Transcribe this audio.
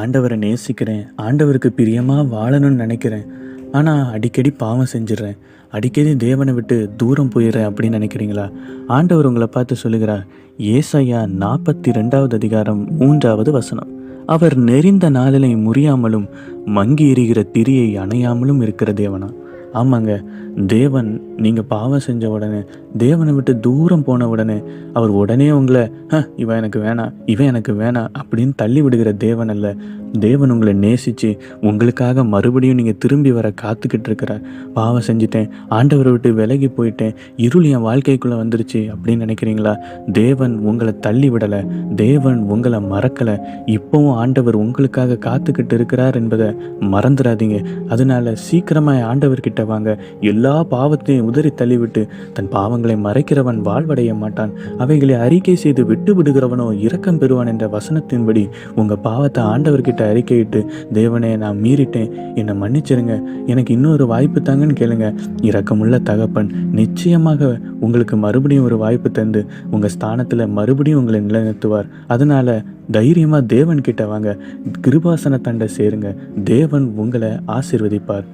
ஆண்டவரை நேசிக்கிறேன், ஆண்டவருக்கு பிரியமாக வாழணும்னு நினைக்கிறேன். ஆனால் அடிக்கடி பாவம் செஞ்சிடுறேன், அடிக்கடி தேவனை விட்டு தூரம் போயிடுறேன் அப்படின்னு நினைக்கிறீங்களா? ஆண்டவர் உங்களை பார்த்து சொல்லுகிறார். ஏசாயா 42வது அதிகாரம் 3வது வசனம். அவர் நெறிந்த நாளிலை முறியாமலும் மங்கி எரிகிற திரியை அணையாமலும் இருக்கிற தேவனா. ஆமாங்க, தேவன் நீங்கள் பாவம் செஞ்ச உடனே, தேவனை விட்டு தூரம் போன உடனே அவர் உடனே உங்களை இவன் எனக்கு வேணாம், இவன் எனக்கு வேணாம் அப்படின்னு தள்ளி விடுகிற தேவன் அல்ல. தேவன் உங்களை நேசித்து உங்களுக்காக மறுபடியும் நீங்கள் திரும்பி வர காத்துக்கிட்டு இருக்கிறார். பாவம் செஞ்சிட்டேன், ஆண்டவரை விட்டு விலகி போயிட்டேன், இருள் என் வாழ்க்கைக்குள்ளே வந்துருச்சு அப்படின்னு நினைக்கிறீங்களா? தேவன் உங்களை தள்ளி விடலை, தேவன் உங்களை மறக்கலை. இப்போவும் ஆண்டவர் உங்களுக்காக காத்துக்கிட்டு இருக்கிறார் என்பதை மறந்துடாதீங்க. அதனால சீக்கிரமாக ஆண்டவர்கிட்ட வாங்க. எல்லா பாவத்தையும் உதறி தள்ளிவிட்டு தன் பாவங்களை மறைக்கிறவன் வாழ்வடைய மாட்டான், அவைகளை அறிக்கை செய்து விட்டு விடுகிறவனோ இரக்கம் பெறுவான் என்ற வசனத்தின்படி உங்கள் பாவத்தை ஆண்டவர்கிட்ட அறிக்கையிட்டு, தேவனே நான் மீறிட்டேன், என்னை மன்னிச்சிருங்க, எனக்கு இன்னொரு வாய்ப்பு தாங்கன்னு கேளுங்க. இரக்கமுள்ள தகப்பன் நிச்சயமாக உங்களுக்கு மறுபடியும் ஒரு வாய்ப்பு தந்து உங்கள் ஸ்தானத்தில் மறுபடியும் உங்களை நிலைநிறுத்துவார். அதனால தைரியமாக தேவன் கிட்ட வாங்க, கிருபாசன தண்டை சேருங்க. தேவன் உங்களை ஆசீர்வதிப்பார்.